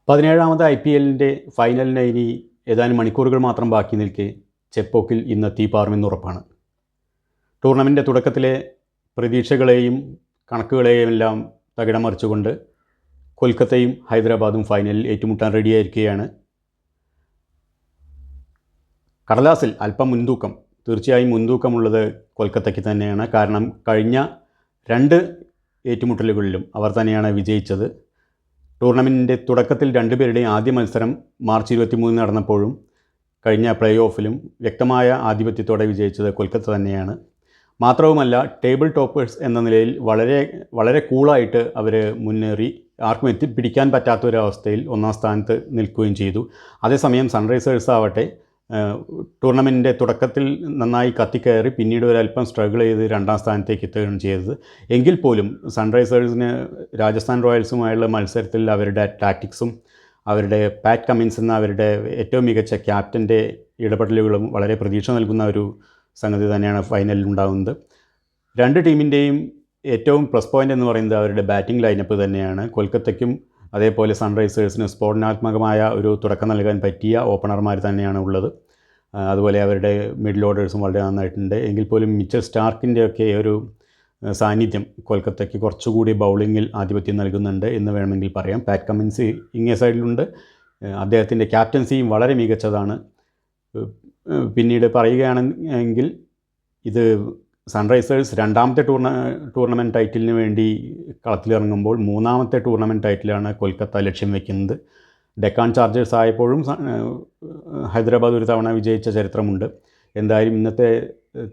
17ാമത് IPLൻ്റെ ഫൈനലിന് ഇനി ഏതാനും മണിക്കൂറുകൾ മാത്രം ബാക്കി നിൽക്കെ ചെപ്പോക്കിൽ ഇന്ന് തീപാറുമെന്ന് ഉറപ്പാണ്. ടൂർണമെൻ്റ് തുടക്കത്തിലെ പ്രതീക്ഷകളെയും കണക്കുകളെയും എല്ലാം തകിടം മറിച്ചുകൊണ്ട് കൊൽക്കത്തയും ഹൈദരാബാദും ഫൈനലിൽ ഏറ്റുമുട്ടാൻ റെഡിയായിരിക്കുകയാണ്. കടലാസിൽ അല്പം മുൻതൂക്കം, തീർച്ചയായും മുൻതൂക്കമുള്ളത് കൊൽക്കത്തയ്ക്ക് തന്നെയാണ്. കാരണം കഴിഞ്ഞ 2 ഏറ്റുമുട്ടലുകളിലും അവർ തന്നെയാണ് വിജയിച്ചത്. ടൂർണമെൻറ്റിൻ്റെ തുടക്കത്തിൽ രണ്ടുപേരുടെയും ആദ്യ മത്സരം മാർച്ച് 23 നടന്നപ്പോഴും കഴിഞ്ഞ പ്ലേ ഓഫിലും വ്യക്തമായ ആധിപത്യത്തോടെ വിജയിച്ചത് കൊൽക്കത്ത തന്നെയാണ്. മാത്രവുമല്ല, ടേബിൾ ടോപ്പേഴ്സ് എന്ന നിലയിൽ വളരെ കൂളായിട്ട് അവർ മുന്നേറി ആർക്കും എത്തിപ്പിടിക്കാൻ പറ്റാത്തൊരവസ്ഥയിൽ 1ാം സ്ഥാനത്ത് നിൽക്കുകയും ചെയ്തു. അതേസമയം സൺറൈസേഴ്സ് ആവട്ടെ ടൂർണമെൻറ്റിൻ്റെ തുടക്കത്തിൽ നന്നായി കത്തിക്കയറി പിന്നീട് ഒരല്പം സ്ട്രഗിൾ ചെയ്ത് 2ാം സ്ഥാനത്തേക്ക് എത്തുകയാണ് ചെയ്തത്. എങ്കിൽ പോലും സൺറൈസേഴ്സിന് രാജസ്ഥാൻ റോയൽസുമായുള്ള മത്സരത്തിൽ അവരുടെ ടാക്റ്റിക്സും അവരുടെ പാറ്റ് കമ്മിൻസ് എന്ന അവരുടെ ഏറ്റവും മികച്ച ക്യാപ്റ്റൻ്റെ ഇടപെടലുകളും വളരെ പ്രതീക്ഷ നൽകുന്ന ഒരു സംഗതി തന്നെയാണ് ഫൈനലിൽ ഉണ്ടാകുന്നത്. 2 ടീമിൻ്റെയും ഏറ്റവും പ്ലസ് പോയിൻ്റ് എന്ന് പറയുന്നത് അവരുടെ ബാറ്റിംഗ് ലൈനപ്പ് തന്നെയാണ്. കൊൽക്കത്തയ്ക്കും അതേപോലെ സൺറൈസേഴ്സിന് സ്ഫോടനാത്മകമായ ഒരു തുടക്കം നൽകാൻ പറ്റിയ ഓപ്പണർമാർ തന്നെയാണ് ഉള്ളത്. അതുപോലെ അവരുടെ മിഡിൽ ഓർഡേഴ്സും വളരെ നന്നായിട്ടുണ്ട്. എങ്കിൽ പോലും മിച്ചൽ സ്റ്റാർക്കിൻ്റെയൊക്കെ ഒരു സാന്നിധ്യം കൊൽക്കത്തയ്ക്ക് കുറച്ചുകൂടി ബൗളിങ്ങിൽ ആധിപത്യം നൽകുന്നുണ്ട് എന്ന് വേണമെങ്കിൽ പറയാം. പാറ്റ് കമ്മിൻസ് ഇങ്ങേ സൈഡിലുണ്ട്. അദ്ദേഹത്തിൻ്റെ ക്യാപ്റ്റൻസിയും വളരെ മികച്ചതാണ്. പിന്നീട് പറയുകയാണെങ്കിൽ ഇത് സൺറൈസേഴ്സ് 2ാമത്തെ ടൂർണമെൻറ്റ് ടൈറ്റിലിന് വേണ്ടി കളത്തിലിറങ്ങുമ്പോൾ 3ാമത്തെ ടൂർണമെൻറ്റ് ടൈറ്റിലാണ് കൊൽക്കത്ത ലക്ഷ്യം വയ്ക്കുന്നത്. ഡെക്കാൻ ചാർജേഴ്സ് ആയപ്പോഴും ഹൈദരാബാദ് ഒരു തവണ വിജയിച്ച ചരിത്രമുണ്ട്. എന്തായാലും ഇന്നത്തെ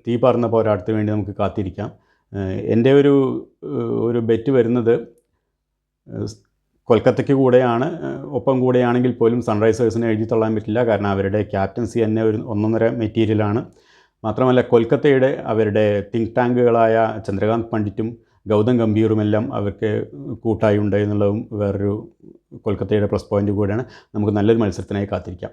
തീപാറുന്ന പോരാട്ടത്തിന് വേണ്ടി നമുക്ക് കാത്തിരിക്കാം. എൻ്റെ ഒരു ബെറ്റ് വരുന്നത് കൊൽക്കത്തയ്ക്ക് കൂടെയാണ്. ഒപ്പം കൂടെയാണെങ്കിൽ പോലും സൺറൈസേഴ്സിനെ എഴുതി തള്ളാൻ പറ്റില്ല. കാരണം അവരുടെ ക്യാപ്റ്റൻസി തന്നെ ഒരു ഒന്നൊന്നര മെറ്റീരിയലാണ്. മാത്രമല്ല കൊൽക്കത്തയുടെ അവരുടെ തിങ്ക് ടാങ്കുകളായ ചന്ദ്രകാന്ത് പണ്ഡിറ്റും ഗൗതം ഗംഭീറുമെല്ലാം അവർക്ക് കൂട്ടായി ഉണ്ട് എന്നുള്ളതും വേറൊരു കൊൽക്കത്തയുടെ പ്ലസ് പോയിൻ്റ് കൂടെയാണ്. നമുക്ക് നല്ലൊരു മത്സരത്തിനായി കാത്തിരിക്കാം.